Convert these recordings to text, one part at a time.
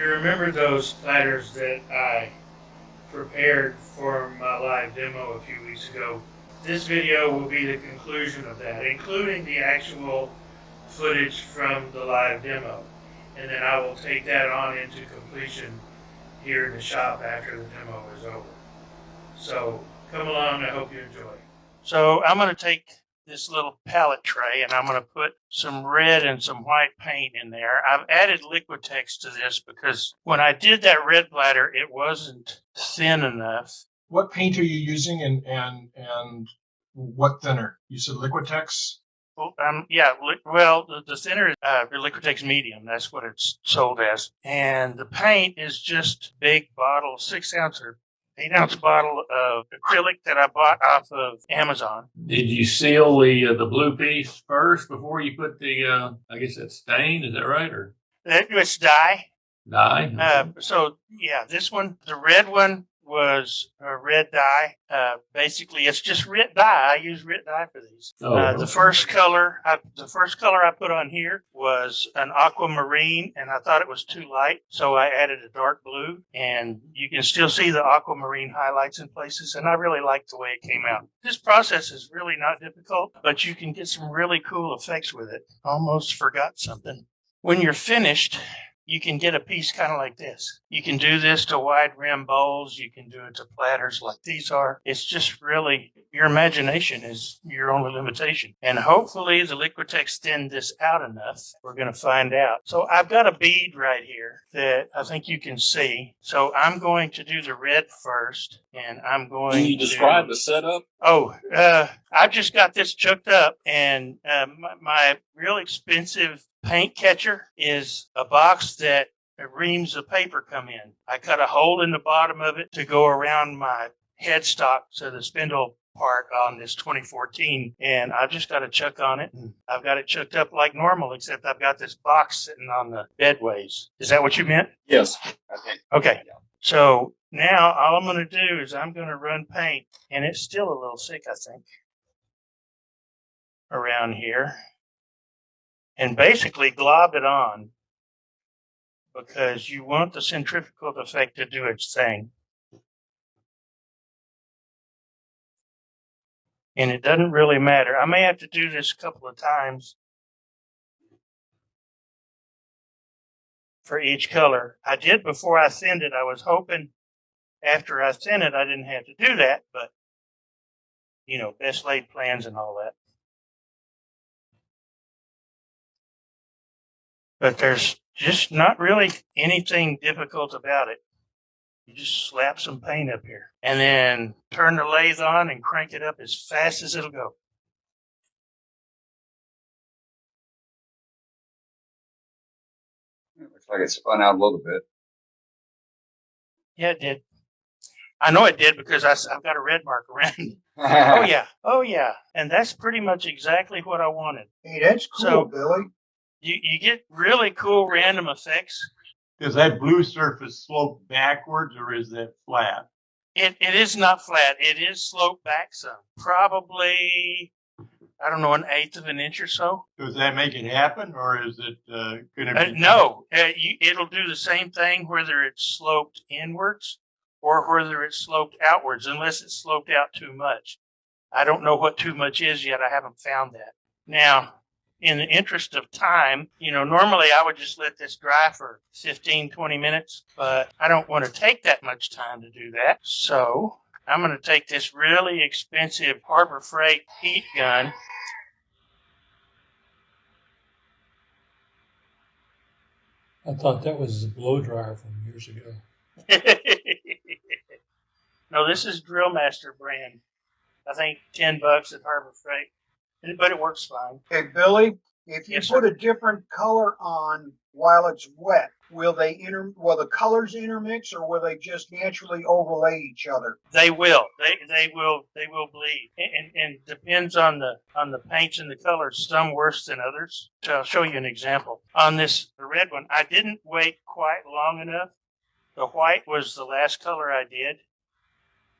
you remember those platters that I prepared for my live demo a few weeks ago, this video will be the conclusion of that, including the actual footage from the live demo. And then I will take that on into completion here in the shop after the demo is over. So come along, I hope you enjoy. So I'm going to take this little palette tray and I'm going to put some red and some white paint in there. I've added Liquitex to this because when I did that red bladder, it wasn't thin enough. What paint are you using and what thinner? You said Liquitex? Well, the thinner is Liquitex Medium. That's what it's sold as. And the paint is just big bottle, 6-ounce or 8-ounce bottle of acrylic that I bought off of Amazon. Did you seal the blue piece first before you put the, I guess that's stain, is that right? Or It's dye. Dye? So, yeah, this one, the red one was a red dye. Basically, it's just red dye. I use red dye for these. The first color I put on here was an aquamarine, and I thought it was too light, so I added a dark blue, and you can still see the aquamarine highlights in places, and I really like the way it came out. This process is really not difficult, but you can get some really cool effects with it. Almost forgot something. When you're finished, you can get a piece kind of like this. You can do this to wide rim bowls. You can do it to platters like these are. It's just really, your imagination is your only limitation. And hopefully the Liquitex thinned this out enough. We're going to find out. So I've got a bead right here that I think you can see. So I'm going to do the red first. And I'm going to... Can you describe the setup? I've just got this chucked up. And my real expensive paint catcher is a box that reams of paper come in. I cut a hole in the bottom of it to go around my headstock, so the spindle part on this 2014, and I've just got a chuck on it. And I've got it chucked up like normal, except I've got this box sitting on the bedways. Is that what you meant? Yes. Okay. So now all I'm going to do is I'm going to run paint, and it's still a little thick, I think, around here. And basically glob it on because you want the centrifugal effect to do its thing. And it doesn't really matter. I may have to do this a couple of times for each color. I did before I thinned it. I was hoping after I thinned it I didn't have to do that, but best laid plans and all that. But there's just not really anything difficult about it. You just slap some paint up here and then turn the lathe on and crank it up as fast as it'll go. It looks like it spun out a little bit. Yeah, it did. I know it did because I've got a red mark around it. Oh, yeah. And that's pretty much exactly what I wanted. Hey, that's cool, So, Billy. You get really cool random effects. Does that blue surface slope backwards or is that flat? It is not flat. It is sloped back some. Probably, I don't know, 1/8 of an inch or so. Does that make it happen or is it going to be? No, it'll do the same thing whether it's sloped inwards or whether it's sloped outwards, unless it's sloped out too much. I don't know what too much is yet. I haven't found that. Now, in the interest of time, normally I would just let this dry for 15, 20 minutes, but I don't want to take that much time to do that. So I'm going to take this really expensive Harbor Freight heat gun. I thought that was the blow dryer from years ago. No, this is Drill Master brand. I think $10 at Harbor Freight. But it works fine. Hey, Billy, if you Yes, put sir. a different color on while it's wet, will the colors intermix or will they just naturally overlay each other? They will. They will bleed. And depends on the paints and the colors, some worse than others. So I'll show you an example. On the red one, I didn't wait quite long enough. The white was the last color I did.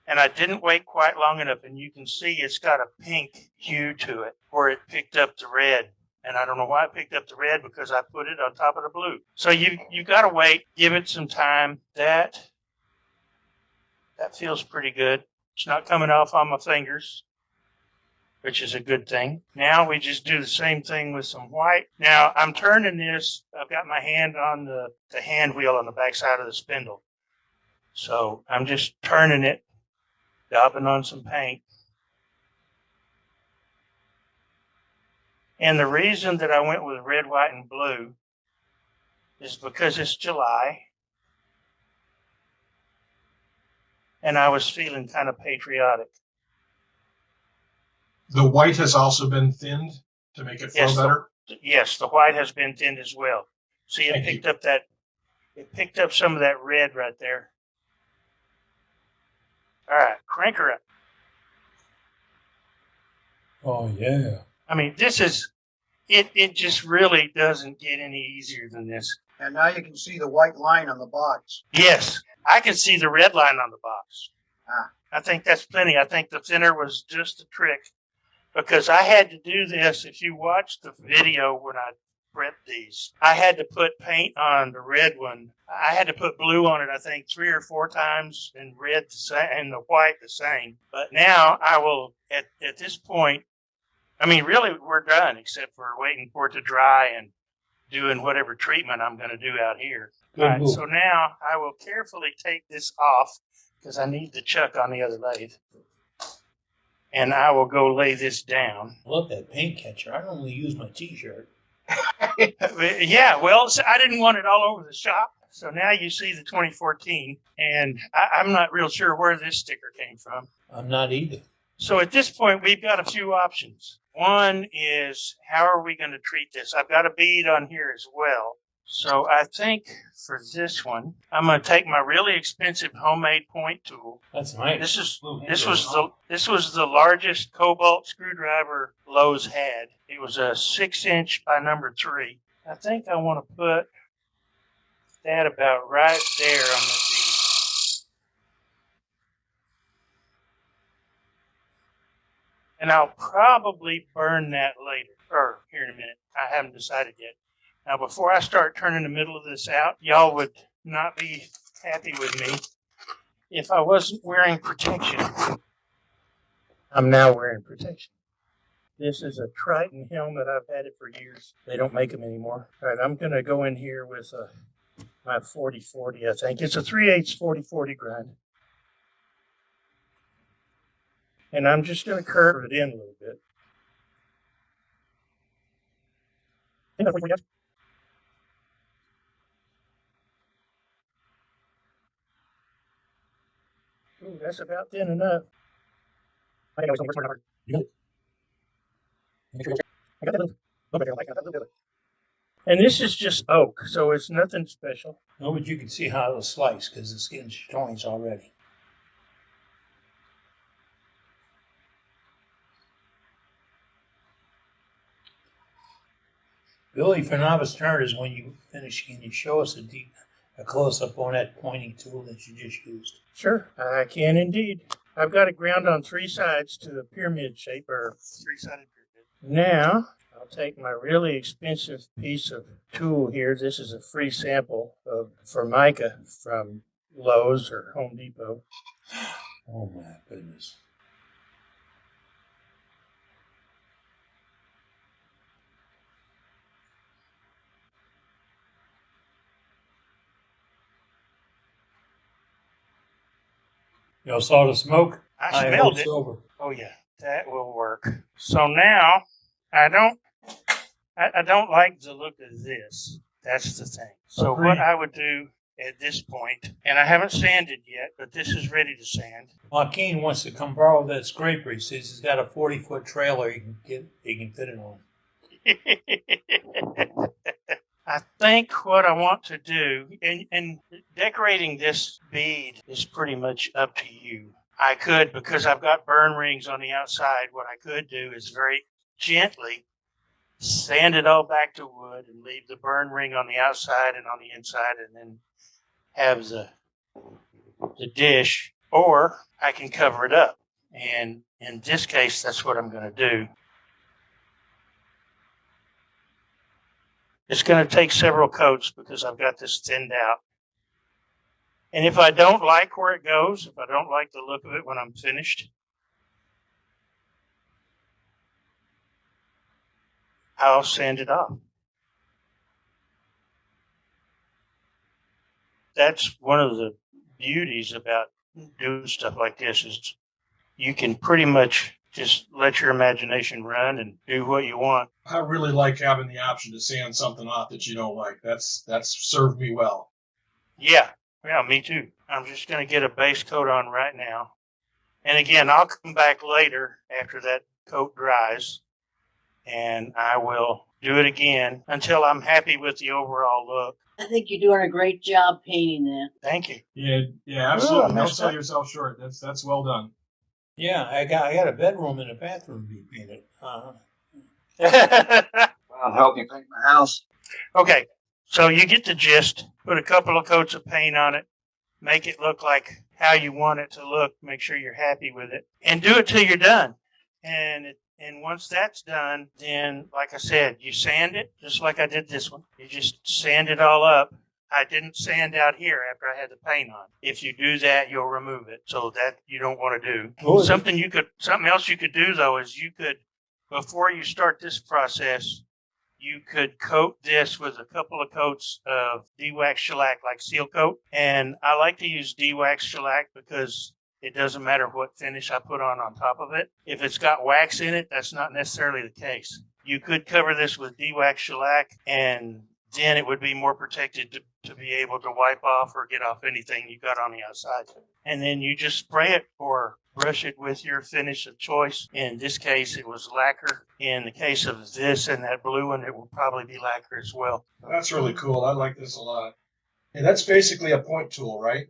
And I didn't wait quite long enough, and you can see it's got a pink hue to it where it picked up the red. And I don't know why I picked up the red, because I put it on top of the blue. So you got to wait, give it some time. That feels pretty good. It's not coming off on my fingers, which is a good thing. Now we just do the same thing with some white. Now I'm turning this. I've got my hand on the hand wheel on the back side of the spindle. So I'm just turning it, daubing on some paint. And the reason that I went with red, white, and blue is because it's July. And I was feeling kind of patriotic. The white has also been thinned to make it flow better. Yes, the white has been thinned as well. See, it picked up some of that red right there. All right, crank her up. Oh, yeah. I mean, this is, it just really doesn't get any easier than this. And now you can see the white line on the box. Yes, I can see the red line on the box. Ah. I think that's plenty. I think the thinner was just a trick, because I had to do this. If you watch the video when I prepped these, I had to put paint on the red one. I had to put blue on it, I think, 3 or 4 times, and red the same, and the white the same. But now I will, at this point, I mean, really, we're done, except for waiting for it to dry and doing whatever treatment I'm going to do out here. Good All right, move. so now I will carefully take this off, because I need the chuck on the other lathe. And I will go lay this down. I love that paint catcher. I normally use my T-shirt. Yeah, well, so I didn't want it all over the shop. So now you see the 2014, and I'm not real sure where this sticker came from. I'm not either. So at this point, we've got a few options. One is, how are we going to treat this? I've got a bead on here as well. So I think for this one, I'm going to take my really expensive homemade point tool. That's nice. This was the largest cobalt screwdriver Lowe's had. It was a 6-inch by number 3. I think I want to put that about right there on the bead. And I'll probably burn that later, or here in a minute. I haven't decided yet. Now, before I start turning the middle of this out, y'all would not be happy with me if I wasn't wearing protection. I'm now wearing protection. This is a Triton helmet. I've had it for years. They don't make them anymore. All right, I'm going to go in here with my 40-40, I think. It's a 3/8 40-40 grind. And I'm just going to curve it in a little bit. Ooh, that's about thin enough. And this is just oak, so it's nothing special. No, but you can see how it'll slice because the skin's joints already. Billy, for novice turners, when you finish, can you show us a close-up on that pointing tool that you just used? Sure, I can indeed. I've got it ground on 3 sides to a pyramid shape, or 3-sided pyramid. Now, I'll take my really expensive piece of tool here. This is a free sample of Formica from Lowe's or Home Depot. Oh, my goodness. Y'all saw the smoke? I smelled it. Over. Oh yeah, that will work. So now, I don't like the look of this. That's the thing. So what I would do at this point, and I haven't sanded yet, but this is ready to sand. Joaquin wants to come borrow that scraper. He says he's got a 40-foot trailer he can fit it on. I think what I want to do, and decorating this bead is pretty much up to you. I could, because I've got burn rings on the outside, what I could do is very gently sand it all back to wood and leave the burn ring on the outside and on the inside, and then have the dish, or I can cover it up. And in this case, that's what I'm going to do. It's going to take several coats because I've got this thinned out. And if I don't like where it goes, if I don't like the look of it when I'm finished, I'll sand it off. That's one of the beauties about doing stuff like this is you can pretty much just let your imagination run and do what you want. I really like having the option to sand something off that you don't like. That's served me well. Yeah, me too. I'm just going to get a base coat on right now. And again, I'll come back later after that coat dries, and I will do it again until I'm happy with the overall look. I think you're doing a great job painting that. Thank you. Yeah, absolutely. Don't messed sell up. yourself short. That's well done. Yeah, I got a bedroom and a bathroom to be painted. I'll help you paint my house. Okay, so you get the gist. Put a couple of coats of paint on it. Make it look like how you want it to look. Make sure you're happy with it. And do it till you're done. And once that's done, then, like I said, you sand it, just like I did this one. You just sand it all up. I didn't sand out here after I had the paint on. If you do that, you'll remove it. So that you don't want to do. Oh, Something else you could do, though, is you could, before you start this process, you could coat this with a couple of coats of de-wax shellac, like seal coat. And I like to use de-wax shellac because it doesn't matter what finish I put on top of it. If it's got wax in it, that's not necessarily the case. You could cover this with de-wax shellac, and then it would be more protected to be able to wipe off or get off anything you got on the outside. And then you just spray it or brush it with your finish of choice. In this case, it was lacquer. In the case of this and that blue one, it will probably be lacquer as well. That's really cool. I like this a lot. And that's basically a point tool, right?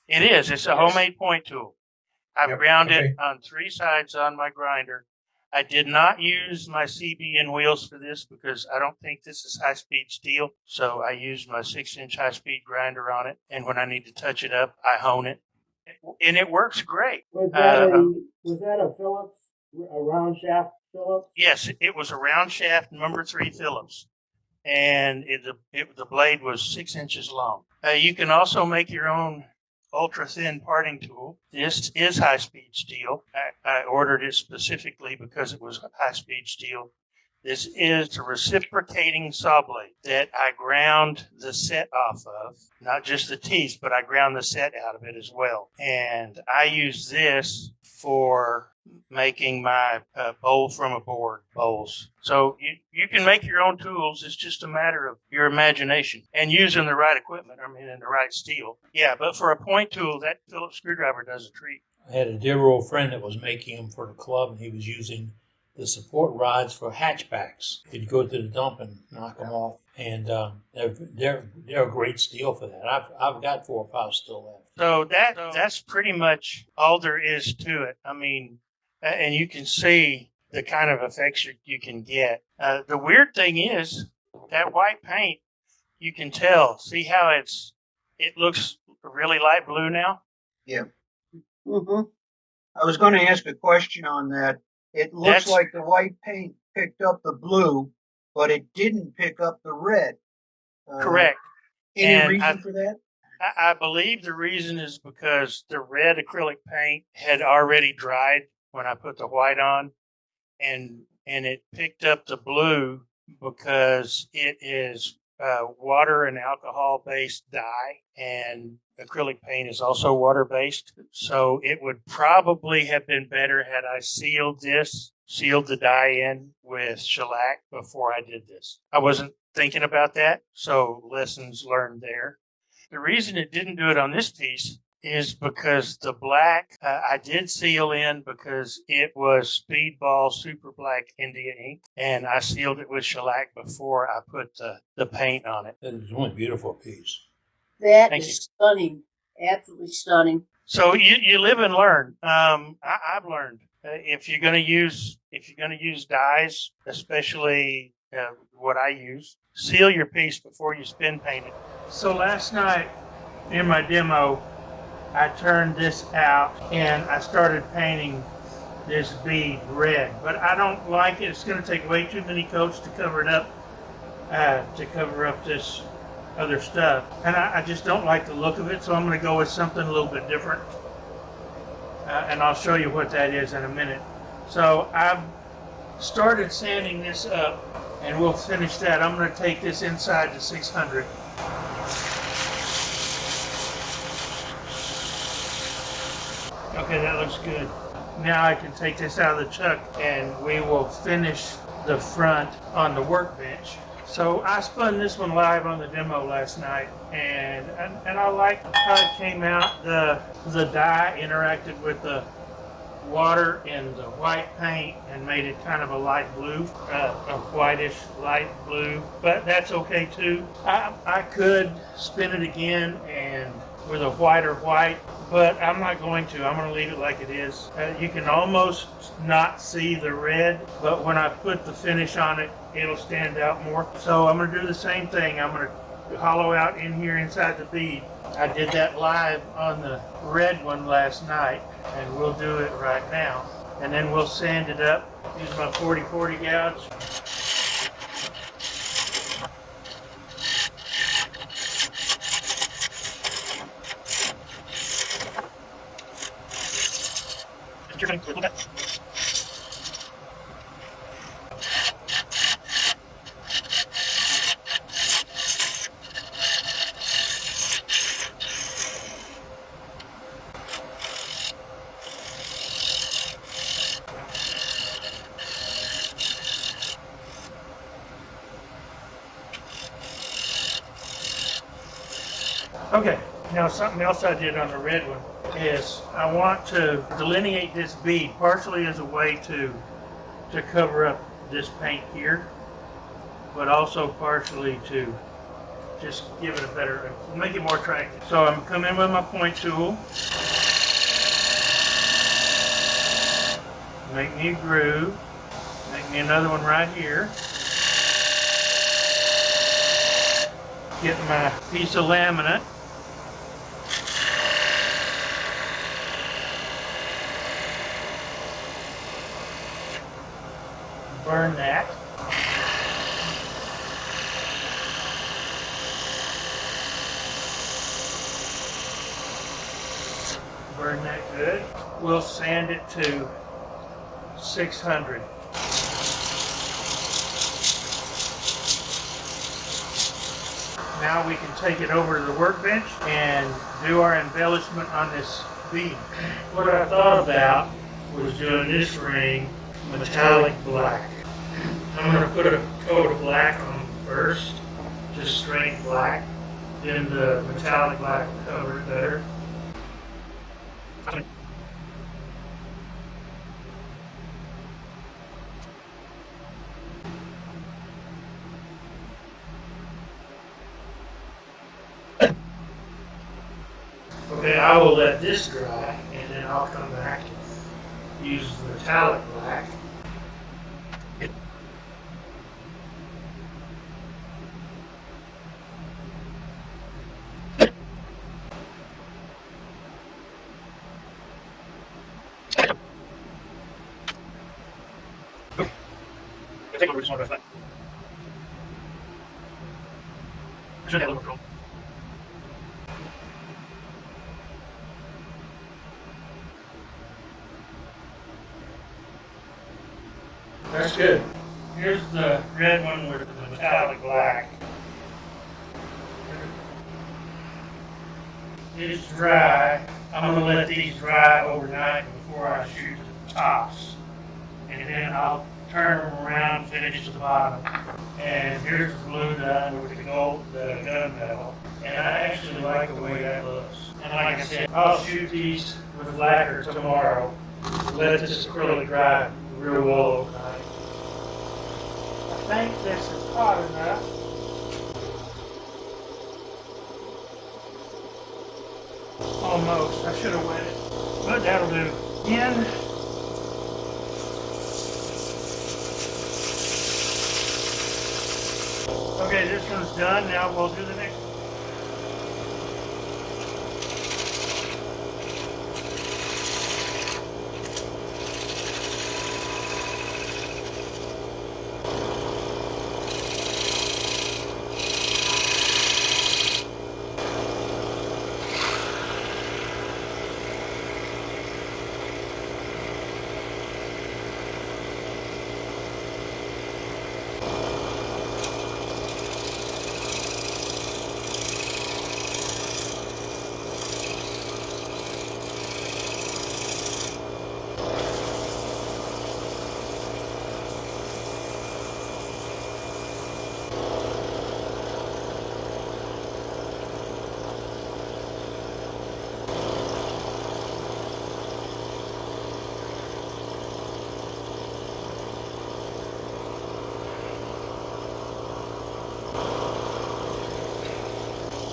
It is. It's a homemade point tool. I Yep, ground okay. it on 3 sides on my grinder. I did not use my CBN wheels for this because I don't think this is high-speed steel. So I used my 6-inch high-speed grinder on it. And when I need to touch it up, I hone it. And it works great. Was that a Phillips, a round shaft Phillips? Yes, it was a round shaft number 3 Phillips. And the blade was 6 inches long. You can also make your own ultra-thin parting tool. This is high-speed steel. I ordered it specifically because it was high-speed steel. This is a reciprocating saw blade that I ground the set off of, not just the teeth, but I ground the set out of it as well. And I use this for making my bowl from a board bowls. So you can make your own tools. It's just a matter of your imagination and using the right equipment, and the right steel. Yeah, but for a point tool, that Phillips screwdriver does a treat. I had a dear old friend that was making them for the club, and he was using the support rods for hatchbacks. He'd go to the dump and knock them off, and they're a great steel for that. I've got 4 or 5 still left. So that's pretty much all there is to it. I mean, and you can see the kind of effects you can get. The weird thing is that white paint, you can tell. See how it looks really light blue now? Yeah. Mm-hmm. I was going to ask a question on that. It looks like the white paint picked up the blue, but it didn't pick up the red. Correct. Any And reason for that? I believe the reason is because the red acrylic paint had already dried when I put the white on, and it picked up the blue because it is water and alcohol based dye, and acrylic paint is also water based. So it would probably have been better had I sealed the dye in with shellac before I did this. I wasn't thinking about that, so lessons learned there. The reason it didn't do it on this piece is because the black I did seal in because it was Speedball Super Black India ink, and I sealed it with shellac before I put the paint on it. That is one beautiful piece. That Thank is stunning. Absolutely stunning. So you live and learn. I've learned if you're going to use dyes, especially what I use, seal your piece before you spin paint it. So last night in my demo, I turned this out and I started painting this bead red, but I don't like it. It's going to take way too many coats to cover it up. to cover up this other stuff. And I just don't like the look of it, so I'm going to go with something a little bit different. And I'll show you what that is in a minute. So I've started sanding this up, and we'll finish that. I'm going to take this inside to 600. Okay, that looks good. Now I can take this out of the chuck, and we will finish the front on the workbench. So I spun this one live on the demo last night, and I like how it came out. The dye interacted with the water in the white paint and made it kind of a light blue, a whitish light blue, but that's okay too. I could spin it again and with a whiter white, but I'm not going to. I'm going to leave it like it is. You can almost not see the red, but when I put the finish on it, it'll stand out more. So I'm going to do the same thing. I'm going to hollow out in here inside the bead. I did that live on the red one last night, and we'll do it right now. And then we'll sand it up. Use my 40/40 gouge. You're going to a little bit. Okay, now something else I did on the red one is I want to delineate this bead partially as a way to cover up this paint here, but also partially to just give it a better, make it more attractive. So I'm coming in with my point tool, make me a groove, make me another one right here, get my piece of laminate, burn that. Burn that good. We'll sand it to 600. Now we can take it over to the workbench and do our embellishment on this bead. What I thought about was doing this ring metallic black. I'm going to put a coat of black on first, just straight black. Then the metallic black will cover it better. Okay, I will let this dry, and then I'll come back and use the metallic black. Take a look at that. I should have a little control. That's good. Here's the red one with the metallic black. It's dry. I'm going to let these dry overnight before I shoot the tops. And then I'll turn them around and finish the bottom. And here's the blue done with the gold, the gunmetal. And I actually like the way that looks. And like I said, I'll shoot these with lacquer tomorrow. Let this acrylic dry real well overnight. I think this is hot enough. Almost. I should have wet it, but that'll do. In. Okay, this one's done. Now we'll do the next one.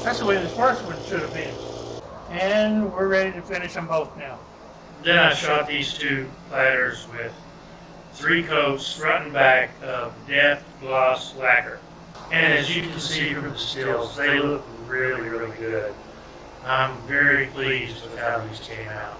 That's the way the first one should have been. And we're ready to finish them both now. Then I shot these two platters with 3 coats front and back of Death Gloss lacquer. And as you can see from the stills, they look really, really good. I'm very pleased with how these came out.